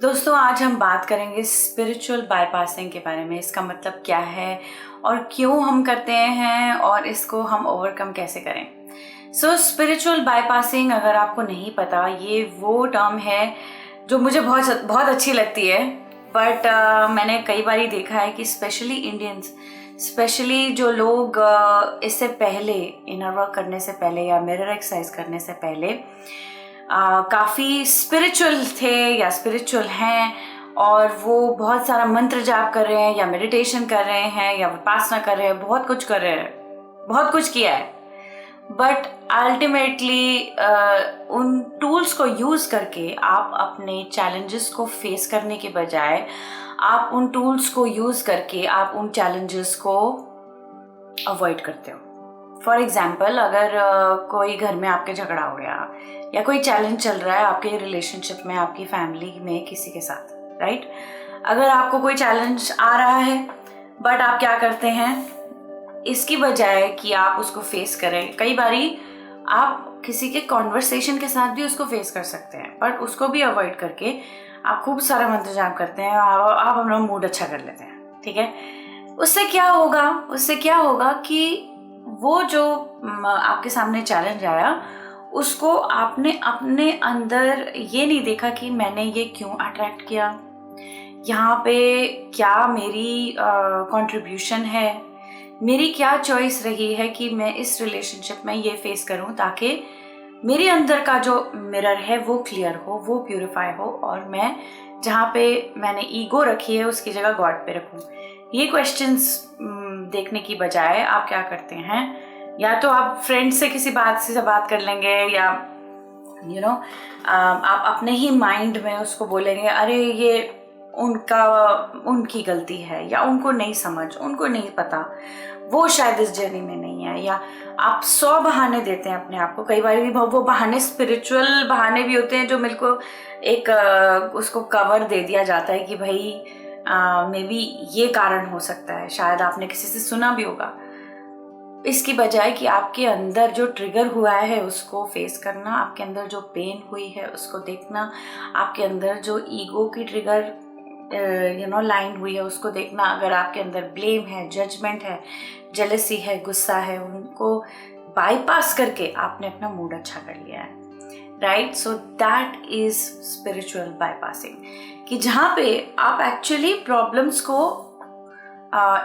दोस्तों आज हम बात करेंगे स्पिरिचुअल बाईपासिंग के बारे में। इसका मतलब क्या है और क्यों हम करते हैं और इसको हम ओवरकम कैसे करें। स्पिरिचुअल बाईपासिंग अगर आपको नहीं पता, ये वो टर्म है जो मुझे बहुत बहुत अच्छी लगती है। बट मैंने कई बार देखा है कि स्पेशली इंडियंस, स्पेशली जो लोग इससे पहले इनर वर्क करने से पहले या मिरर एक्सरसाइज करने से पहले काफ़ी स्पिरिचुअल थे या स्पिरिचुअल हैं और वो बहुत सारा मंत्र जाप कर रहे हैं या मेडिटेशन कर रहे हैं या विपासना कर रहे हैं, बहुत कुछ कर रहे हैं, बहुत कुछ किया है। बट अल्टीमेटली उन टूल्स को यूज़ करके आप अपने चैलेंजेस को फेस करने के बजाय आप उन टूल्स को यूज़ करके आप उन चैलेंजेस को अवॉइड करते हो। फॉर एग्जाम्पल, अगर कोई घर में आपके झगड़ा हो गया या कोई चैलेंज चल रहा है आपके रिलेशनशिप में, आपकी फैमिली में किसी के साथ, राइट? अगर आपको कोई चैलेंज आ रहा है बट आप क्या करते हैं, इसकी बजाय कि आप उसको फेस करें, कई बारी आप किसी के कॉन्वर्सेशन के साथ भी उसको फेस कर सकते हैं, बट उसको भी अवॉइड करके आप खूब सारा मंत्र जाप करते हैं, आप अपना मूड अच्छा कर लेते हैं, ठीक है? उससे क्या होगा कि वो जो आपके सामने चैलेंज आया उसको आपने अपने अंदर ये नहीं देखा कि मैंने ये क्यों अट्रैक्ट किया, यहाँ पे क्या मेरी कंट्रीब्यूशन है, मेरी क्या चॉइस रही है कि मैं इस रिलेशनशिप में ये फेस करूं ताकि मेरे अंदर का जो मिरर है वो क्लियर हो, वो प्यूरिफाई हो और मैं जहाँ पे मैंने ईगो रखी है उसकी जगह गॉड पे रखूं। ये क्वेश्चंस देखने की बजाय आप क्या करते हैं, या तो आप फ्रेंड से किसी बात से बात कर लेंगे या आप अपने ही माइंड में उसको बोलेंगे अरे ये उनकी गलती है या उनको नहीं समझ, उनको नहीं पता, वो शायद इस जर्नी में नहीं है, या आप 100 बहाने देते हैं अपने आप को। कई बार भी वो बहाने स्पिरिचुअल बहाने भी होते हैं जो मेरे को एक उसको कवर दे दिया जाता है कि भाई मे बी ये कारण हो सकता है, शायद आपने किसी से सुना भी होगा। इसकी बजाय कि आपके अंदर जो ट्रिगर हुआ है उसको फेस करना, आपके अंदर जो पेन हुई है उसको देखना, आपके अंदर जो ईगो की ट्रिगर लाइन हुई है उसको देखना। अगर आपके अंदर ब्लेम है, जजमेंट है, जेलसी है, गुस्सा है, उनको बाईपास करके आपने अपना मूड अच्छा कर लिया है, right? So that is spiritual bypassing, कि जहाँ पे आप एक्चुअली प्रॉब्लम्स को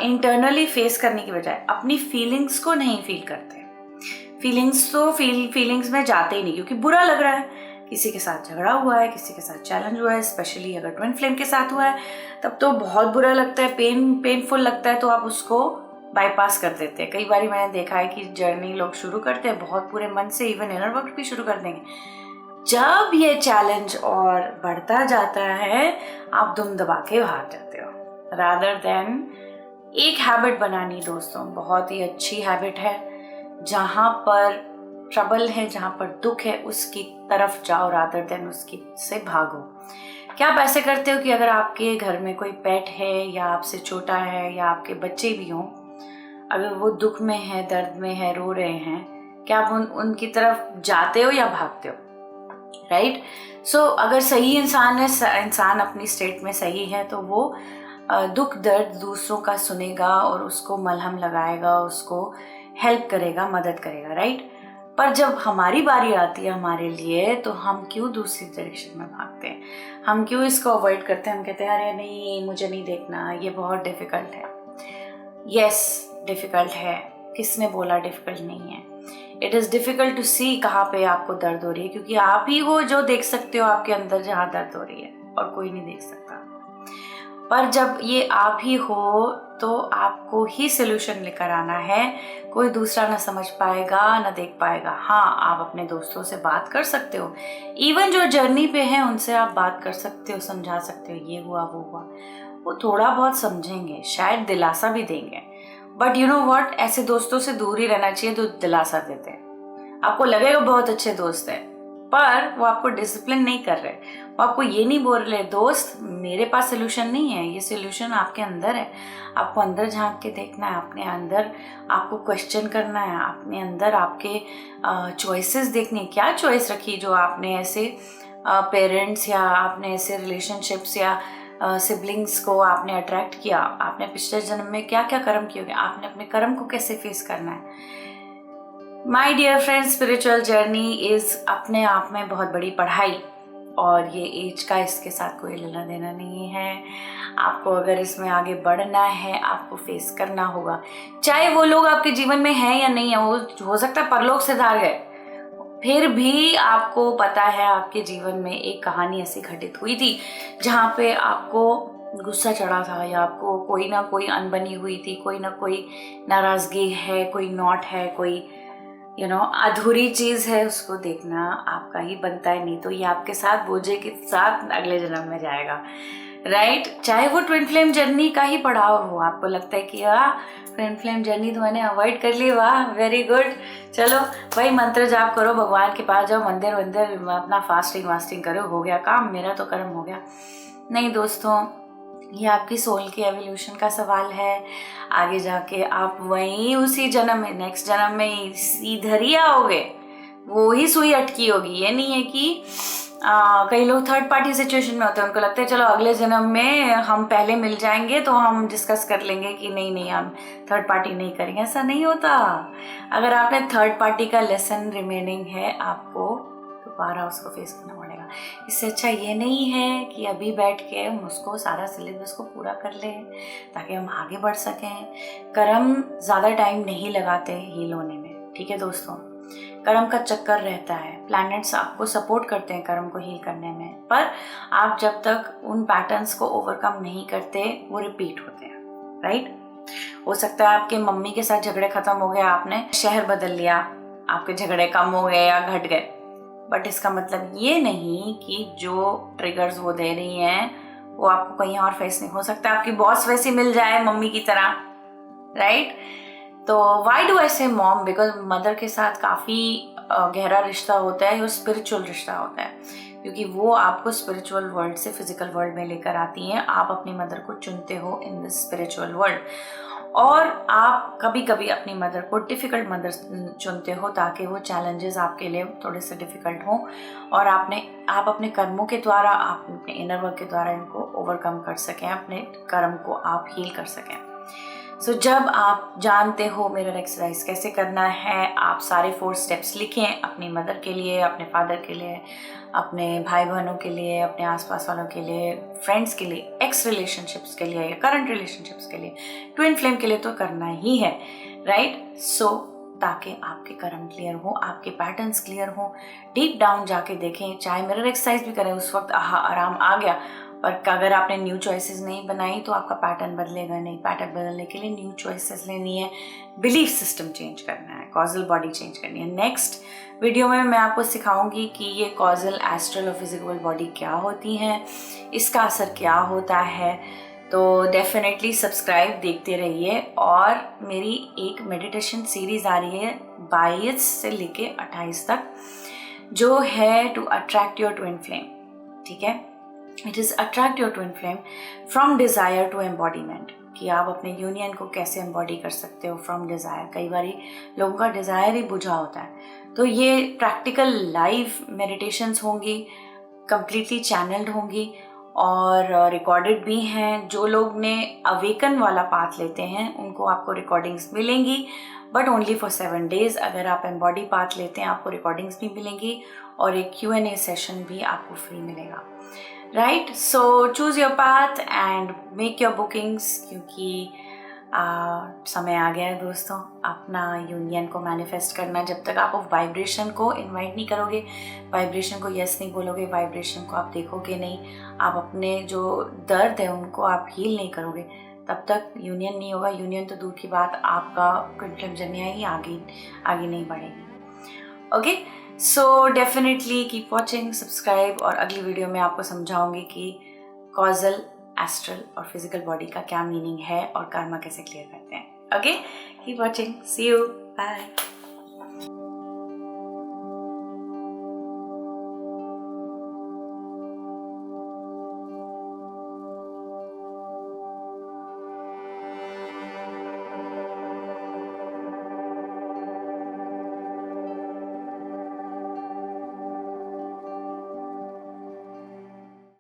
इंटरनली फेस करने की बजाय अपनी फीलिंग्स को नहीं फील करते। फीलिंग्स में जाते ही नहीं, क्योंकि बुरा लग रहा है, किसी के साथ झगड़ा हुआ है, किसी के साथ चैलेंज हुआ है, स्पेशली अगर ट्विन फ्लेम के साथ हुआ है तब तो बहुत बुरा लगता है, पेनफुल लगता है, तो आप उसको बाईपास कर देते हैं। कई बार मैंने देखा है कि जर्नी लोग शुरू करते हैं बहुत पूरे मन से, इवन इनर वर्क भी शुरू कर देंगे। जब ये चैलेंज और बढ़ता जाता है आप दुम दबा के भाग जाते हो, रादर देन एक हैबिट बनानी। दोस्तों बहुत ही अच्छी हैबिट है, जहाँ पर ट्रबल है, जहाँ पर दुख है उसकी तरफ जाओ रादर देन उसकी से भागो। क्या आप ऐसे करते हो कि अगर आपके घर में कोई पेट है या आपसे छोटा है या आपके बच्चे भी हों, अगर वो दुख में है, दर्द में है, रो रहे हैं, क्या आप उनकी तरफ जाते हो या भागते हो, राइट? अगर सही इंसान है, इंसान अपनी स्टेट में सही है, तो वो दुख दर्द दूसरों का सुनेगा और उसको मलहम लगाएगा, उसको हेल्प करेगा, मदद करेगा, राइट? पर जब हमारी बारी आती है हमारे लिए, तो हम क्यों दूसरी डायरेक्शन में भागते हैं, हम क्यों इसको अवॉइड करते हैं? हम कहते हैं अरे नहीं, मुझे नहीं देखना, ये बहुत डिफिकल्ट है। यस, डिफिकल्ट है, किसने बोला डिफिकल्ट नहीं है? इट इज़ डिफिकल्ट टू सी कहाँ पे आपको दर्द हो रही है, क्योंकि आप ही हो जो देख सकते हो आपके अंदर जहाँ दर्द हो रही है, और कोई नहीं देख सकता। पर जब ये आप ही हो तो आपको ही सोल्यूशन लेकर आना है, कोई दूसरा ना समझ पाएगा ना देख पाएगा। हाँ, आप अपने दोस्तों से बात कर सकते हो, इवन जो जर्नी पे हैं उनसे आप बात कर सकते हो, समझा सकते हो ये हुआ वो हुआ, वो थोड़ा बहुत समझेंगे, शायद दिलासा भी देंगे। बट यू नो व्हाट, ऐसे दोस्तों से दूर ही रहना चाहिए जो दिलासा देते हैं। आपको लगेगा बहुत अच्छे दोस्त हैं, पर वो आपको डिसिप्लिन नहीं कर रहे, वो आपको ये नहीं बोल रहे दोस्त मेरे पास सोल्यूशन नहीं है, ये सोल्यूशन आपके अंदर है। आपको अंदर झांक के देखना है, अपने अंदर आपको क्वेश्चन करना है, अपने अंदर आपके चॉइसेस देखने, क्या चॉइस रखी जो आपने ऐसे पेरेंट्स या आपने ऐसे रिलेशनशिप्स या सिबलिंग्स को आपने अट्रैक्ट किया, आपने पिछले जन्म में क्या क्या कर्म किए होंगे, आपने अपने कर्म को कैसे फेस करना है। My dear friends, spiritual journey is अपने आप में बहुत बड़ी पढ़ाई, और ये एज का इसके साथ कोई लेना देना नहीं है। आपको अगर इसमें आगे बढ़ना है, आपको फेस करना होगा, चाहे वो लोग आपके जीवन में हैं या नहीं है। वो हो सकता है परलोक से धार गए, फिर भी आपको पता है आपके जीवन में एक कहानी ऐसी घटित हुई थी जहाँ पे आपको गुस्सा चढ़ा था, या आपको कोई ना कोई अनबनी हुई थी, कोई ना कोई नाराजगी है, कोई नॉट है, कोई अधूरी चीज है। उसको देखना आपका ही बनता है, नहीं तो ये आपके साथ बोझे के साथ अगले जन्म में जाएगा, राइट। चाहे वो ट्विन फ्लेम जर्नी का ही पड़ाव हो, आपको लगता है कि ट्विन फ्लेम जर्नी तो मैंने अवॉइड कर ली, वाह वेरी गुड, चलो भाई मंत्र जाप करो, भगवान के पास जाओ, मंदिर अपना फास्टिंग करो, हो गया काम, मेरा तो कर्म हो गया। नहीं दोस्तों, ये आपकी सोल की एवोल्यूशन का सवाल है। आगे जाके आप वहीं उसी जन्म में, नेक्स्ट जन्म में इधर ही आओगे, वो ही सुई अटकी होगी। ये नहीं है कि कई लोग थर्ड पार्टी सिचुएशन में होते हैं, उनको लगता है चलो अगले जन्म में हम पहले मिल जाएंगे तो हम डिस्कस कर लेंगे कि नहीं हम थर्ड पार्टी नहीं करेंगे। ऐसा नहीं होता। अगर आपने थर्ड पार्टी का लेसन रिमेनिंग है, आपको दोबारा उसको फेस करना पड़ेगा। इससे अच्छा ये नहीं है कि अभी बैठ के हम उसको सारा सिलेबस को पूरा कर लें ताकि हम आगे बढ़ सकें। कर्म ज़्यादा टाइम नहीं लगाते हील होने में, ठीक है दोस्तों। कर्म का चक्कर रहता है, प्लैनेट्स आपको सपोर्ट करते हैं कर्म को हील करने में, पर आप जब तक उन पैटर्न्स को ओवरकम नहीं करते वो रिपीट होते हैं, राइट। हो सकता है आपके मम्मी के साथ झगड़े खत्म हो गए, आपने शहर बदल लिया, आपके झगड़े कम हो गए या घट गए, बट इसका मतलब ये नहीं कि जो ट्रिगर्स वो दे रही हैं वो आपको कहीं और फेस नहीं हो सकता। आपकी बॉस वैसी मिल जाए मम्मी की तरह, राइट। तो वाई डू आई से मॉम, बिकॉज मदर के साथ काफ़ी गहरा रिश्ता होता है, वो स्पिरिचुअल रिश्ता होता है, क्योंकि वो आपको स्पिरिचुअल वर्ल्ड से फिजिकल वर्ल्ड में लेकर आती हैं। आप अपनी मदर को चुनते हो इन दिस स्पिरिचुअल वर्ल्ड, और आप कभी कभी अपनी मदर को डिफ़िकल्ट मदर चुनते हो ताकि वो चैलेंजेस आपके लिए थोड़े से डिफ़िकल्ट हों, और आप अपने कर्मों के द्वारा, आप अपने इनर वर्क के द्वारा इनको ओवरकम कर सकें, अपने कर्म को आप हील कर सकें। सो जब आप जानते हो मिरर एक्सरसाइज कैसे करना है, आप सारे 4 स्टेप्स लिखें अपनी मदर के लिए, अपने फादर के लिए, अपने भाई बहनों के लिए, अपने आसपास वालों के लिए, फ्रेंड्स के लिए, एक्स रिलेशनशिप्स के लिए या करंट रिलेशनशिप्स के लिए, ट्विन फ्लेम के लिए तो करना ही है, राइट। सो ताकि आपके कर्म क्लियर हो, आपके पैटर्न्स क्लियर हो। डीप डाउन जाके देखें, चाहे मिरर एक्सरसाइज भी करें, उस वक्त आराम आ गया, पर अगर आपने न्यू चॉइसेस नहीं बनाई तो आपका पैटर्न बदलेगा नहीं। पैटर्न बदलने के लिए न्यू चॉइसेस लेनी है, बिलीफ सिस्टम चेंज करना है, कॉजल बॉडी चेंज करनी है। नेक्स्ट वीडियो में मैं आपको सिखाऊंगी कि ये कॉजल, एस्ट्रल और फिजिकल बॉडी क्या होती हैं, इसका असर क्या होता है। तो डेफिनेटली सब्सक्राइब, देखते रहिए। और मेरी एक मेडिटेशन सीरीज आ रही है 22 से लेके 28 तक, जो है to attract your twin flame, ठीक है। It is attract your twin flame from desire to embodiment, कि आप अपने यूनियन को कैसे एम्बॉडी कर सकते हो फ्रॉम डिज़ायर। कई बार लोगों का डिज़ायर ही बुझा होता है, तो ये प्रैक्टिकल लाइव मेडिटेशंस होंगी, कम्प्लीटली चैनल्ड होंगी और रिकॉर्डेड भी हैं। जो लोग ने अवेकन वाला पाथ लेते हैं उनको आपको रिकॉर्डिंग्स मिलेंगी, बट ओनली फॉर 7 days। अगर आप एम्बॉडी पाथ लेते हैं आपको रिकॉर्डिंग्स भी मिलेंगी और एक Q&A सेशन भी आपको फ्री मिलेगा, right. So choose your path and make your bookings, क्योंकि समय आ गया है दोस्तों अपना यूनियन को मैनिफेस्ट करना। जब तक आप वाइब्रेशन को इनवाइट नहीं करोगे, वाइब्रेशन को यस नहीं बोलोगे, वाइब्रेशन को आप देखोगे नहीं, आप अपने जो दर्द है उनको आप हील नहीं करोगे, तब तक यूनियन नहीं होगा। यूनियन तो दूर की बात, आपका ट्विन फ्लेम जर्नी ही आगे नहीं बढ़ेगी। Okay, so definitely keep watching, subscribe, और अगली वीडियो में आपको समझाऊंगी कि कॉजल, एस्ट्रल और फिजिकल बॉडी का क्या मीनिंग है और कर्मा कैसे क्लियर करते हैं। Okay, keep watching, see you, bye.